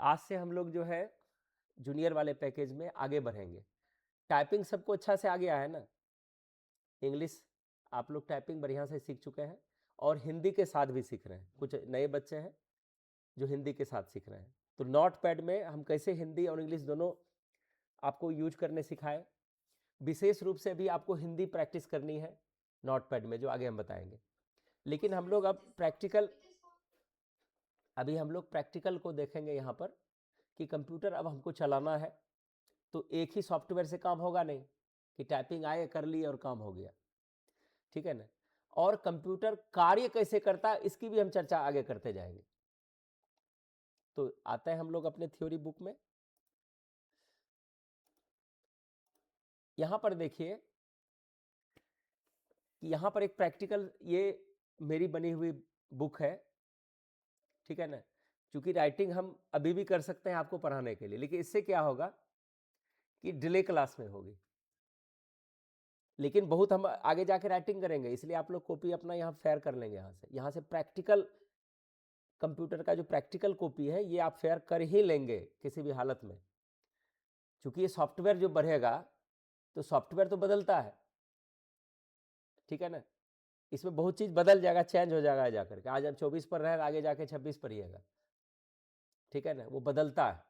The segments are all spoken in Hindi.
आज से हम लोग जो है जूनियर वाले पैकेज में आगे बढ़ेंगे। टाइपिंग सबको अच्छा से आ गया है ना? इंग्लिश आप लोग टाइपिंग बढ़िया से सीख चुके हैं और हिंदी के साथ भी सीख रहे हैं। कुछ नए बच्चे हैं जो हिंदी के साथ सीख रहे हैं। तो नोट पैड में हम कैसे हिंदी और इंग्लिश दोनों आपको यूज करने सिखाए। विशेष रूप से भी आपको हिंदी प्रैक्टिस करनी है नोट पैड में, जो आगे हम बताएंगे। लेकिन हम लोग अभी हम लोग प्रैक्टिकल को देखेंगे यहाँ पर कि कंप्यूटर अब हमको चलाना है। तो एक ही सॉफ्टवेयर से काम होगा नहीं कि टाइपिंग आए कर ली और काम हो गया, ठीक है ना? और कंप्यूटर कार्य कैसे करता है इसकी भी हम चर्चा आगे करते जाएंगे। तो आते हैं हम लोग अपने थ्योरी बुक में। यहां पर देखिए कि यहां पर एक प्रैक्टिकल, ये मेरी बनी हुई बुक है, ठीक है ना? क्योंकि राइटिंग हम अभी भी कर सकते हैं आपको पढ़ाने के लिए, लेकिन इससे क्या होगा कि डिले क्लास में होगी। लेकिन बहुत हम आगे जाके राइटिंग करेंगे, इसलिए आप लोग कॉपी अपना यहाँ फेयर कर लेंगे। यहाँ से प्रैक्टिकल कंप्यूटर का जो प्रैक्टिकल कॉपी है ये आप फेयर कर ही लेंगे किसी भी हालत में। क्योंकि ये सॉफ्टवेयर जो बढ़ेगा तो सॉफ्टवेयर तो बदलता है, ठीक है ना? इसमें बहुत चीज बदल जाएगा, चेंज हो जाएगा जाकर के। आज हम 24 पर रहे, आगे जाके 26 पर ही आएगा, ठीक है ना? वो बदलता है।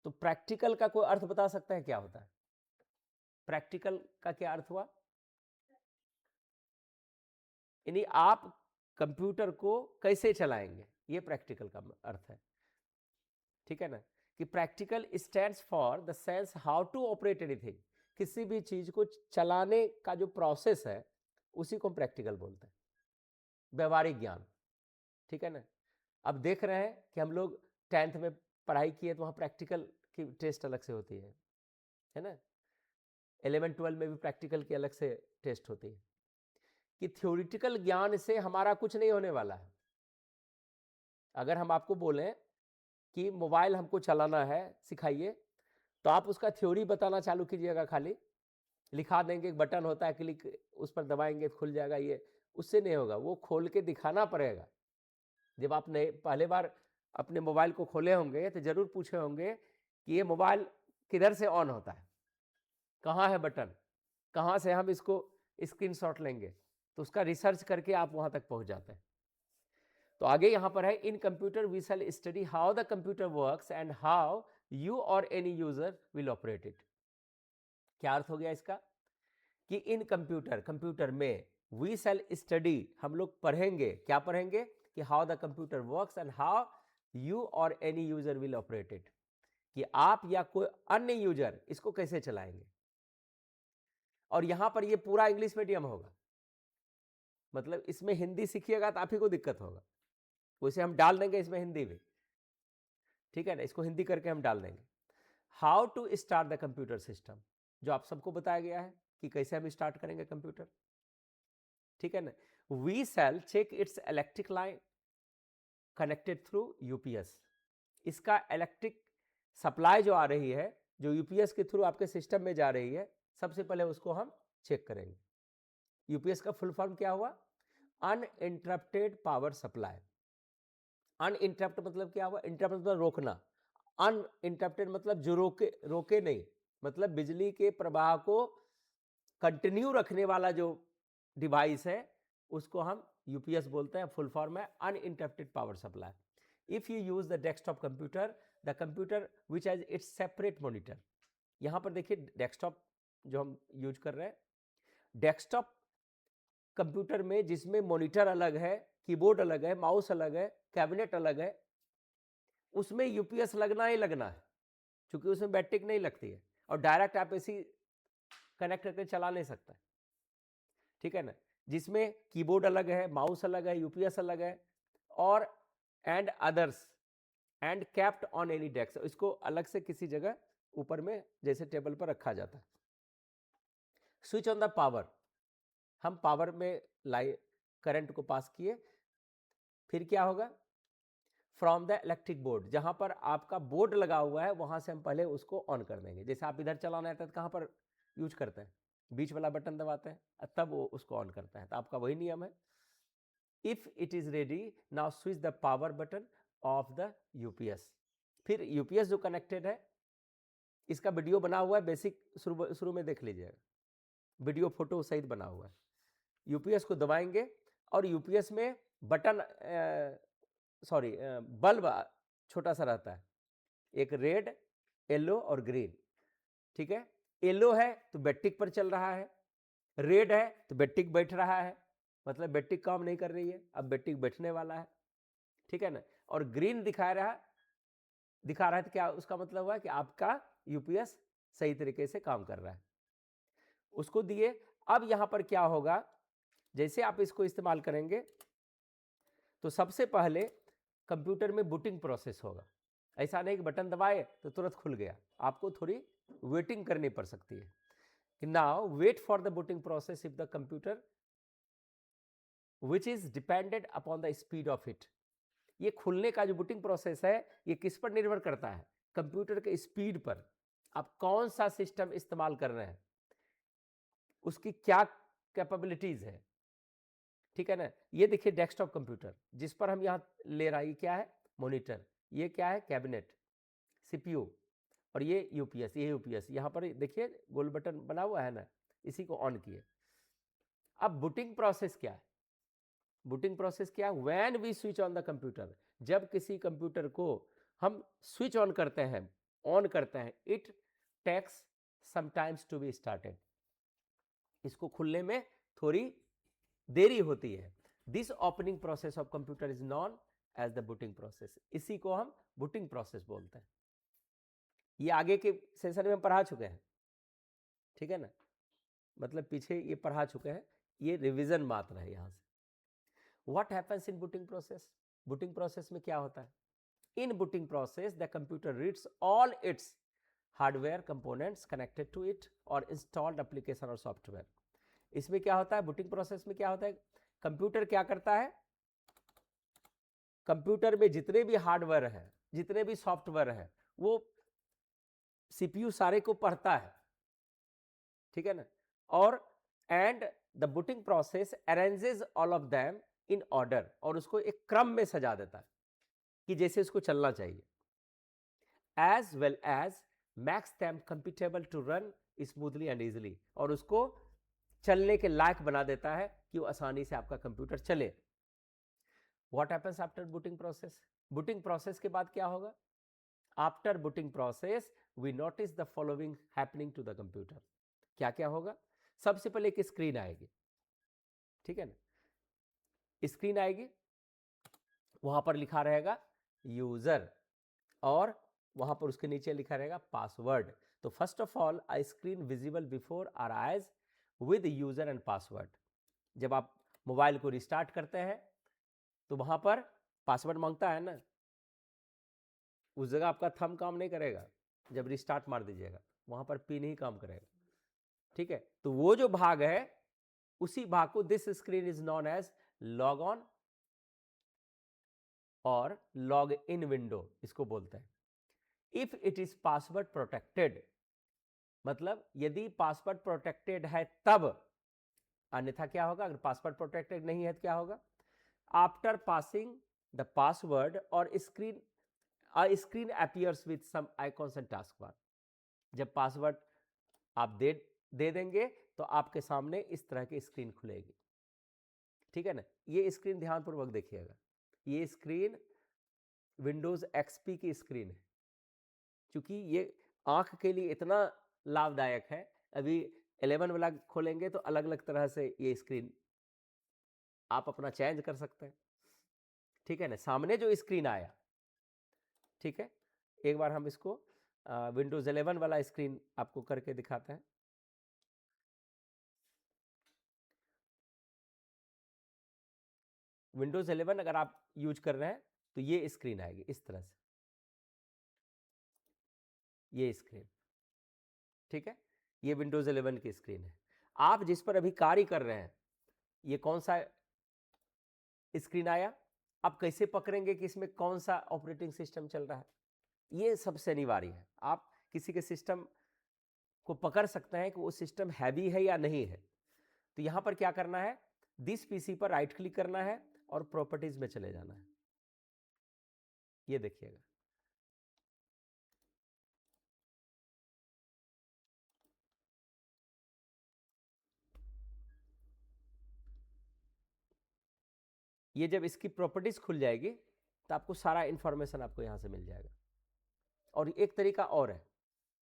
तो प्रैक्टिकल का कोई अर्थ बता सकता है क्या होता है? प्रैक्टिकल का क्या अर्थ हुआ? यानी आप कंप्यूटर को कैसे चलाएंगे, ये प्रैक्टिकल का अर्थ है, ठीक है ना? कि practical stands for the sense how to operate anything. किसी भी चीज को चलाने का जो प्रोसेस है उसी को हम प्रैक्टिकल बोलते हैं, व्यवहारिक ज्ञान, ठीक है ना? अब देख रहे हैं कि हम लोग 10th में पढ़ाई किए तो वहाँ प्रैक्टिकल की टेस्ट अलग से होती है ना? 11 12 में भी प्रैक्टिकल की अलग से टेस्ट होती है। कि थ्योरिटिकल ज्ञान से हमारा कुछ नहीं होने वाला है। अगर हम आपको बोलें कि मोबाइल हमको चलाना है, सिखाइए, तो आप उसका थ्योरी बताना चालू कीजिएगा, खाली लिखा देंगे, एक बटन होता है, क्लिक उस पर दबाएंगे खुल जाएगा, ये उससे नहीं होगा, वो खोल के दिखाना पड़ेगा। जब आप नए पहले बार अपने मोबाइल को खोले होंगे तो जरूर पूछे होंगे कि ये मोबाइल किधर से ऑन होता है, कहाँ है बटन, कहाँ से हम इसको स्क्रीनशॉट लेंगे। तो उसका रिसर्च करके आप वहां तक पहुंच जाते हैं। तो आगे यहां पर है, in computer we shall study how the computer works and how you or any user will operate it. क्या अर्थ हो गया इसका? कि इन कंप्यूटर में वी शैल स्टडी, हम लोग पढ़ेंगे। क्या पढ़ेंगे? कि how the computer works and how you or any user will operate it, कि आप या कोई अन्य यूजर इसको कैसे चलाएंगे। और यहां पर ये पूरा इंग्लिश मीडियम होगा, मतलब इसमें हिंदी सीखिएगा तो आप ही को दिक्कत होगा। वैसे हम डाल देंगे इसमें हिंदी भी, ठीक है ना? इसको हिंदी करके हम डाल देंगे। How to start the computer system, जो आप सबको बताया गया है कि कैसे हम स्टार्ट करेंगे कंप्यूटर, ठीक है ना? We shall check its electric line connected through UPS. इसका इलेक्ट्रिक सप्लाई जो आ रही है, जो यूपीएस के थ्रू आपके सिस्टम में जा रही है, सबसे पहले उसको हम चेक करेंगे। यूपीएस का फुल फॉर्म क्या हुआ? Uninterrupted power supply. अनइंटरप्ट मतलब क्या हुआ? इंटरप्ट मतलब रोकना, अनइंटरप्टेड मतलब जो रोके नहीं, मतलब बिजली के प्रवाह को कंटिन्यू रखने वाला जो डिवाइस है उसको हम यूपीएस बोलते हैं। फुल फॉर्म है uninterrupted power supply. If you use the desktop computer, the computer which has its separate monitor. यहां पर देखिए डेस्कटॉप जो हम यूज कर रहे हैं, डेस्कटॉप कंप्यूटर में जिसमें मॉनिटर अलग है, कीबोर्ड अलग है, माउस अलग है, कैबिनेट अलग है, उसमें यूपीएस लगना ही लगना है, क्योंकि उसमें बैटरी नहीं लगती है और डायरेक्ट आप ऐसी कनेक्ट करके चला नहीं सकता, ठीक है ना? जिसमें कीबोर्ड अलग है, माउस अलग है, यूपीएस अलग है, और and others and kept on any desk, इसको अलग से किसी जगह ऊपर में जैसे टेबल पर रखा जाता है। स्विच ऑन द पावर, हम पावर में लाई करंट को पास किए, फिर क्या होगा? फ्रॉम द इलेक्ट्रिक बोर्ड, जहां पर आपका बोर्ड लगा हुआ है वहां से हम पहले उसको ऑन कर देंगे। जैसे आप इधर चलाना है तो कहां पर यूज करते हैं? बीच वाला बटन दबाते हैं, तब वो उसको ऑन करता है। तो आपका वही नियम है। If it is ready, now switch the power button of the UPS. फिर यूपीएस जो कनेक्टेड है, इसका वीडियो बना हुआ है, बेसिक शुरू में देख लीजिएगा, वीडियो फोटो सहित बना हुआ है। यूपीएस को दबाएंगे और यूपीएस में बटन बल्ब छोटा सा रहता है, एक रेड, येलो और ग्रीन, ठीक है। येलो है तो बैटरी पर चल रहा है, रेड है तो बैटरी बैठ रहा है, मतलब बैटरी काम नहीं कर रही है, अब बैटरी बैठने वाला है, ठीक है ना। और ग्रीन दिखा रहा है तो क्या उसका मतलब हुआ कि आपका यूपीएस सही तरीके से काम कर रहा है, उसको दिए। अब यहां पर क्या होगा, जैसे आप इसको इस्तेमाल करेंगे तो सबसे पहले कंप्यूटर में बूटिंग प्रोसेस होगा। ऐसा नहीं कि बटन दबाए तो तुरंत खुल गया, आपको थोड़ी वेटिंग करनी पड़ सकती है। कि now wait for the booting process if the computer which is depended upon the speed of it. ये खुलने का जो बूटिंग प्रोसेस है ये किस पर निर्भर करता है, कंप्यूटर के स्पीड पर। आप कौन सा सिस्टम इस्तेमाल कर रहे हैं, उसकी क्या कैपेबिलिटीज है, ठीक है ना। ये देखिए डेस्कटॉप कंप्यूटर जिस पर हम यहाँ ले रहा है, ये क्या है, मॉनिटर, ये क्या है, कैबिनेट, सीपीयू, और ये यूपीएस, ये यूपीएस यहाँ पर देखिए गोल बटन बना हुआ है ना, इसी को ऑन किए। अब बूटिंग प्रोसेस क्या है, बूटिंग प्रोसेस क्या है, when we switch on the computer, जब किसी कंप्यूटर को हम स्विच ऑन करते हैं, ऑन करते हैं, it takes sometimes to be started, इसको खुलने में थोड़ी देरी होती है। This opening process of computer is known as the booting process, इसी को हम बूटिंग प्रोसेस बोलते हैं। ये आगे के सेशन में हम पढ़ा चुके हैं, ठीक है ना, मतलब पीछे ये पढ़ा चुके हैं, ये रिवीजन मात्र है यहां से। What happens in booting process, booting process में क्या होता है, in booting process the computer reads all its hardware components connected to it और इंस्टॉल्ड एप्लीकेशन और सॉफ्टवेयर। इसमें क्या होता है, बूटिंग प्रोसेस में क्या होता है, कंप्यूटर क्या करता है, कंप्यूटर में जितने भी हार्डवेयर है, जितने भी सॉफ्टवेयर है, वो सीपीयू सारे को पढ़ता है, ठीक है ना। और and the booting process arranges all of them in order, और उसको एक क्रम में सजा देता है कि जैसे उसको चलना चाहिए, as well as makes them compatible to run smoothly and easily, और उसको चलने के लायक बना देता है कि वो आसानी से आपका कंप्यूटर चले। What happens after booting process, booting process के बाद क्या होगा, after booting process we notice the following happening to the computer. क्या क्या होगा, सबसे पहले एक स्क्रीन आएगी, ठीक है ना, स्क्रीन आएगी, वहां पर लिखा रहेगा यूजर, और वहां पर उसके नीचे लिखा रहेगा पासवर्ड। तो first of all a screen visible before our eyes with user and password. जब आप मोबाइल को रिस्टार्ट करते हैं तो वहां पर पासवर्ड मांगता है ना, उस जगह आपका थंब काम नहीं करेगा, जब रिस्टार्ट मार दीजिएगा वहां पर पिन ही काम करेगा, ठीक है। तो वो जो भाग है उसी भाग को this screen is known as log on और लॉग इन विंडो इसको बोलते हैं। If it is password protected, मतलब यदि पासवर्ड प्रोटेक्टेड है तब, अन्यथा क्या होगा, अगर पासवर्ड प्रोटेक्टेड नहीं है तो क्या होगा, आफ्टर पासिंग द पासवर्ड और screen appears with some icons and task bar. जब पासवर्ड आप दे देंगे तो आपके सामने इस तरह की स्क्रीन खुलेगी, ठीक है ना। ये स्क्रीन ध्यानपूर्वक देखिएगा, ये स्क्रीन विंडोज एक्सपी की स्क्रीन है, क्योंकि ये आंख के लिए इतना लाभदायक है। अभी 11 वाला खोलेंगे तो अलग अलग तरह से ये स्क्रीन आप अपना चेंज कर सकते हैं, ठीक है ना। सामने जो स्क्रीन आया, ठीक है, एक बार हम इसको विंडोज 11 वाला स्क्रीन आपको करके दिखाते हैं। विंडोज 11 अगर आप यूज कर रहे हैं तो ये स्क्रीन आएगी इस तरह से, ये स्क्रीन, ठीक है, ये विंडोज 11 की स्क्रीन है। आप जिस पर अभी कार्य कर रहे हैं ये कौन सा स्क्रीन आया, आप कैसे पकड़ेंगे कि इसमें कौन सा ऑपरेटिंग सिस्टम चल रहा है, ये सबसे अनिवार्य है। आप किसी के सिस्टम को पकड़ सकते हैं कि वो सिस्टम हैवी है या नहीं है। तो यहां पर क्या करना है, दिस पीसी पर राइट क्लिक करना है और प्रॉपर्टीज में चले जाना है, ये देखिएगा, ये जब इसकी प्रॉपर्टीज खुल जाएगी तो आपको सारा इंफॉर्मेशन आपको यहाँ से मिल जाएगा। और एक तरीका और है,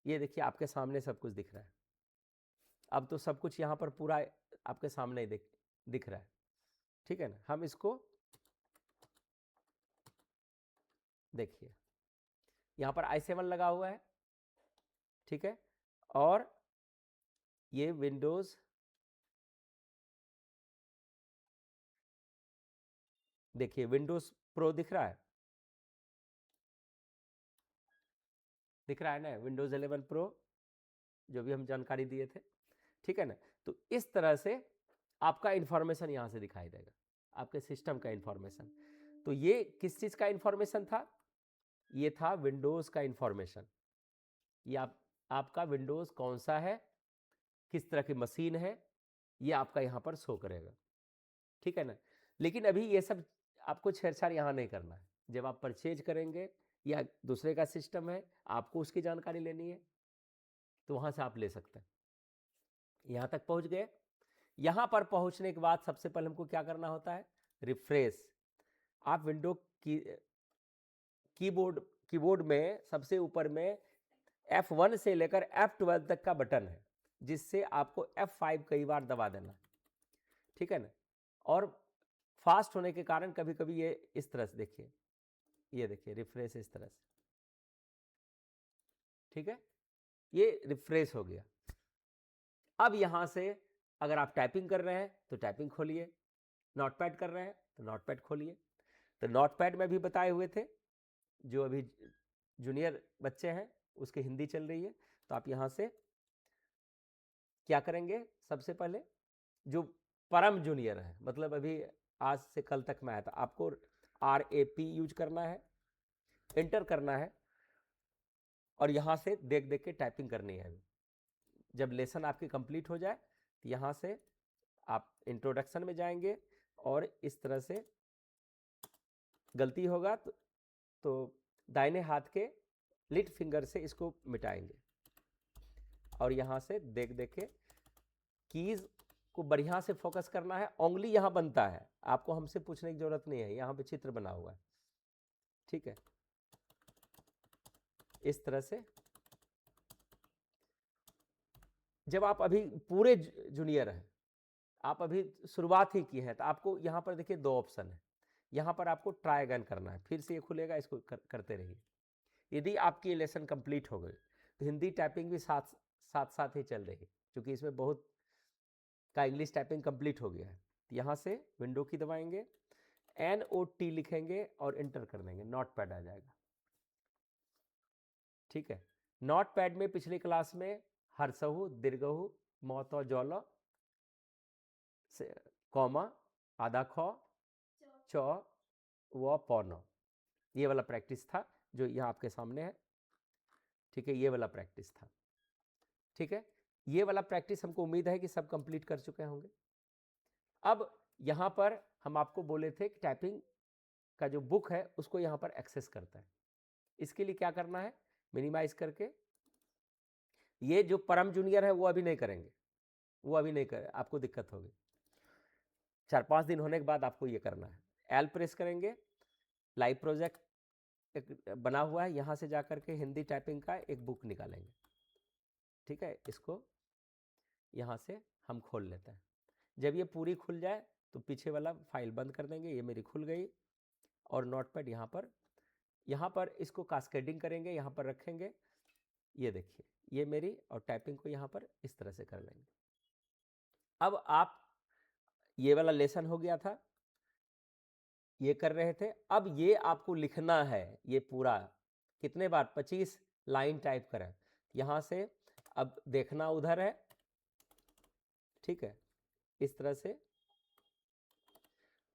ये देखिए आपके सामने सब कुछ दिख रहा है। अब तो सब कुछ यहाँ पर पूरा आपके सामने ही दिख रहा है, ठीक है ना। हम इसको देखिए, यहाँ पर i7 लगा हुआ है, ठीक है, और ये विंडोज देखिए, विंडोज प्रो दिख रहा है, दिख रहा है ना, विंडोज 11 प्रो जो भी हम जानकारी दिए थे, ठीक है ना। तो इस तरह से आपका इंफॉर्मेशन यहाँ से दिखाई देगा, आपके सिस्टम का इंफॉर्मेशन। तो ये किस चीज़ का इंफॉर्मेशन था? ये था विंडोज़ का इंफॉर्मेशन। ये आपका विंडोज़ कौन सा है, किस तरह की मशीन है, ये आपका यहाँ पर शो करेगा, ठीक है ना। लेकिन अभी ये सब आपको छेड़छाड़ यहाँ नहीं करना है। जब आप परचेज करेंगे या दूसरे का सिस्टम है, आपको उसकी जानकारी लेनी है, तो वहाँ से आप ले सकते हैं। यहाँ तक पहुँच गए। यहाँ पर पहुँचने के बाद सबसे पहले हमको क्या करना होता है? रिफ्रेश। आप विंडो की कीबोर्ड में सबसे ऊपर में F1 से लेकर F12 तक का बटन है, जिससे आपको F5 कई बार दबा देना, ठीक है ना। और फास्ट होने के कारण कभी कभी ये इस तरह से देखिए, ये देखिए रिफ्रेश इस तरह से, ठीक है, ये रिफ्रेश हो गया। अब यहां से अगर आप टाइपिंग कर रहे हैं तो टाइपिंग खोलिए, नोटपैड कर रहे हैं तो नोटपैड खोलिए। तो नोटपैड में भी बताए हुए थे, जो अभी जूनियर बच्चे हैं उसकी हिंदी चल रही है, तो आप यहाँ से क्या करेंगे? सबसे पहले जो परम जूनियर है, मतलब अभी आज से कल तक में आया था, आपको RAP यूज करना है, एंटर करना है, और यहाँ से देख देख के टाइपिंग करनी है। जब लेसन आपकी कंप्लीट हो जाए तो यहाँ से आप इंट्रोडक्शन में जाएंगे और इस तरह से गलती होगा तो दाहिने हाथ के लिट फिंगर से इसको मिटाएंगे, और यहाँ से देख देख के कीज को बढ़िया से फोकस करना है। उंगली यहाँ बनता है, आपको हमसे पूछने की जरूरत नहीं है, यहाँ पे चित्र बना हुआ है, ठीक है। इस तरह से जब आप अभी पूरे जूनियर हैं, आप अभी शुरुआत ही की है, तो आपको यहाँ पर देखिए 2 ऑप्शन है। यहाँ पर आपको ट्राई अगेन करना है, फिर से ये खुलेगा, इसको करते रहिए। यदि आपकी लेसन कंप्लीट हो गई तो हिंदी टाइपिंग भी साथ साथ ही चल रही, क्योंकि इसमें बहुत का इंग्लिश टाइपिंग कंप्लीट हो गया है। तो यहाँ से विंडो की दबाएंगे, NOT लिखेंगे और एंटर कर देंगे, नोटपैड आ जाएगा, ठीक है। नोटपैड में पिछली क्लास में हरसहु, दीर्घहु, मौतो, जौलो, कॉमा, आधा ख, च, व, पौनो, ये वाला प्रैक्टिस था जो यहाँ आपके सामने है, ठीक है। ये वाला प्रैक्टिस था, ठीक है। ये वाला प्रैक्टिस हमको उम्मीद है कि सब कंप्लीट कर चुके होंगे। अब यहाँ पर हम आपको बोले थे कि टाइपिंग का जो बुक है उसको यहाँ पर एक्सेस करता है। इसके लिए क्या करना है? मिनिमाइज करके, ये जो परम जूनियर है वो अभी नहीं करेंगे, वो अभी नहीं करें, आपको दिक्कत होगी। 4-5 दिन होने के बाद आपको ये करना है। एल प्रेस करेंगे, लाइव प्रोजेक्ट एक बना हुआ है, यहाँ से जाकर के हिंदी टाइपिंग का एक बुक निकालेंगे, ठीक है। इसको यहाँ से हम खोल लेते हैं। जब ये पूरी खुल जाए तो पीछे वाला फाइल बंद कर देंगे, ये मेरी खुल गई। और नोटपैड यहाँ पर इसको कास्केडिंग करेंगे, यहाँ पर रखेंगे, ये देखिए ये मेरी, और टाइपिंग को यहाँ पर इस तरह से कर लेंगे। अब आप ये वाला लेसन हो गया था, ये कर रहे थे। अब ये आपको लिखना है, ये पूरा कितने बार? 25 लाइन टाइप करें। यहाँ से अब देखना उधर है, ठीक है, इस तरह से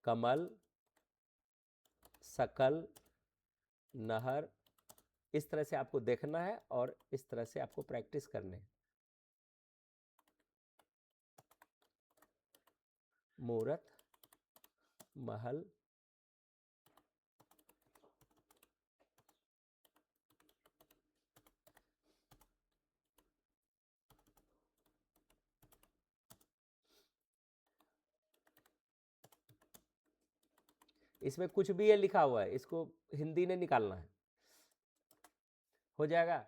कमल, सकल, नहर, इस तरह से आपको देखना है और इस तरह से आपको प्रैक्टिस करने है। मूरत, महल, इसमें कुछ भी ये लिखा हुआ है, इसको हिंदी में निकालना है, हो जाएगा।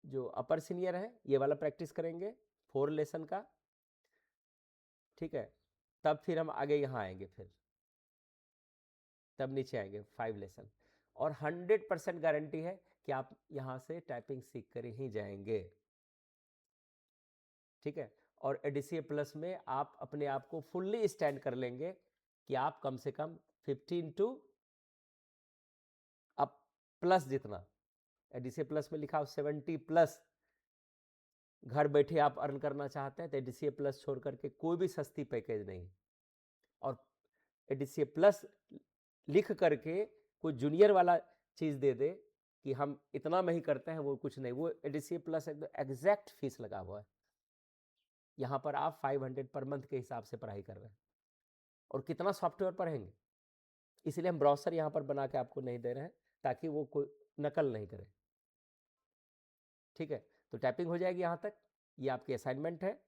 जो अपर सीनियर है ये वाला प्रैक्टिस करेंगे 4 लेसन का, ठीक है। तब फिर हम आगे यहाँ आएंगे, फिर तब नीचे आएंगे 5 लेसन, और 100% गारंटी है कि आप यहाँ से टाइपिंग सीख कर ही जाएंगे, ठीक है। और एडीसीए प्लस में आप अपने आप को फुल्ली स्टैंड कर लेंगे कि आप कम से कम 15 टू अप प्लस, जितना एडीसीए प्लस में लिखा हो 70 प्लस घर बैठे आप अर्न करना चाहते हैं तो एडीसीए प्लस छोड़ करके कोई भी सस्ती पैकेज नहीं। और एडीसीए प्लस लिख करके कोई जूनियर वाला चीज़ दे दे कि हम इतना में ही करते हैं, वो कुछ नहीं। वो एडीसीए प्लस एकदम एग्जैक्ट फीस लगा हुआ है। यहाँ पर आप 500 पर मंथ के हिसाब से पढ़ाई कर रहे हैं, और कितना सॉफ्टवेयर पढ़ेंगे, इसलिए हम ब्राउज़र यहाँ पर बना के आपको नहीं दे रहे हैं ताकि वो कोई नकल नहीं करे, ठीक है। तो टाइपिंग हो जाएगी यहाँ तक, ये आपकी असाइनमेंट है।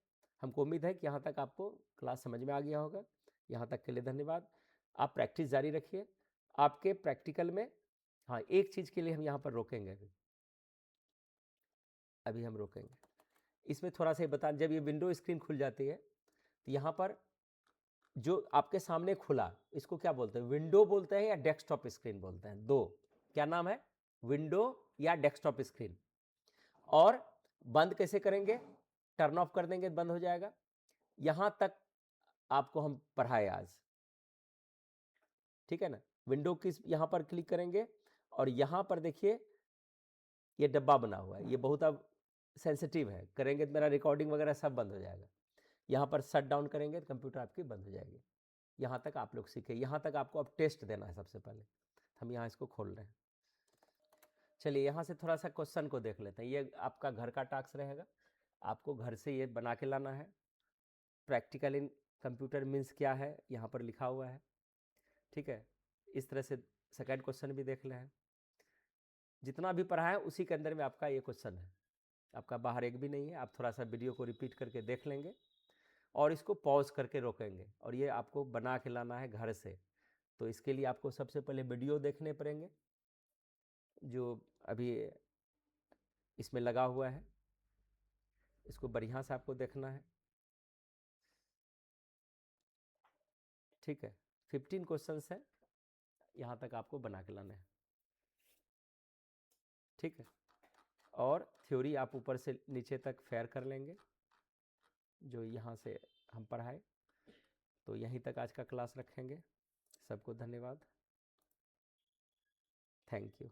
हमको उम्मीद है कि यहाँ तक आपको क्लास समझ में आ गया होगा। यहाँ तक के लिए धन्यवाद। आप प्रैक्टिस जारी रखिए। आपके प्रैक्टिकल में, हाँ, एक चीज़ के लिए हम यहाँ पर रोकेंगे, अभी हम रोकेंगे। इसमें थोड़ा सा बता, जब ये विंडो स्क्रीन खुल जाती है तो यहाँ पर जो आपके सामने खुला, इसको क्या बोलते हैं, विंडो बोलते हैं या डेस्कटॉप स्क्रीन बोलते हैं? दो, क्या नाम है, विंडो या डेस्कटॉप स्क्रीन। और बंद कैसे करेंगे, टर्न ऑफ कर देंगे, बंद हो जाएगा। यहां तक आपको हम पढ़ाए आज, ठीक है ना। विंडो की यहां पर क्लिक करेंगे, और यहां पर देखिए ये डब्बा बना हुआ है, ये बहुत अब सेंसिटिव है, करेंगे तो मेरा रिकॉर्डिंग वगैरह सब बंद हो जाएगा। यहाँ पर शट डाउन करेंगे तो कंप्यूटर आपकी बंद हो जाएगी। यहाँ तक आप लोग सीखे, यहाँ तक आपको अब टेस्ट देना है सबसे पहले। हम यहाँ इसको खोल रहे हैं। चलिए यहाँ से थोड़ा सा क्वेश्चन को देख लेते हैं। ये आपका घर का टास्क रहेगा, आपको घर से ये बना के लाना है। प्रैक्टिकल इन कंप्यूटर मीन्स क्या है यहाँ पर लिखा हुआ है, ठीक है। इस तरह से सेकंड क्वेश्चन भी देख लें। जितना भी पढ़ा है उसी के अंदर में आपका ये क्वेश्चन है, आपका बाहर एक भी नहीं है। आप थोड़ा सा वीडियो को रिपीट करके देख लेंगे और इसको पॉज करके रोकेंगे, और ये आपको बना के लाना है घर से। तो इसके लिए आपको सबसे पहले वीडियो देखने पड़ेंगे जो अभी इसमें लगा हुआ है, इसको बढ़िया से आपको देखना है, ठीक है। 15 क्वेश्चंस है, यहाँ तक आपको बना के लाना है, ठीक है। और थ्योरी आप ऊपर से नीचे तक फेयर कर लेंगे जो यहाँ से हम पढ़ाए। तो यहीं तक आज का क्लास रखेंगे। सबको धन्यवाद, थैंक यू।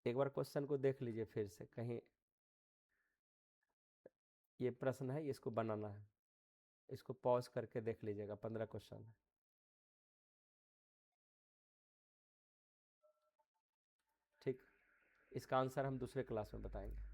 एक बार क्वेश्चन को देख लीजिए फिर से, कहीं ये प्रश्न है, इसको बनाना है, इसको पॉज करके देख लीजिएगा। 15 क्वेश्चन है, ठीक। इसका आंसर हम दूसरे क्लास में बताएंगे।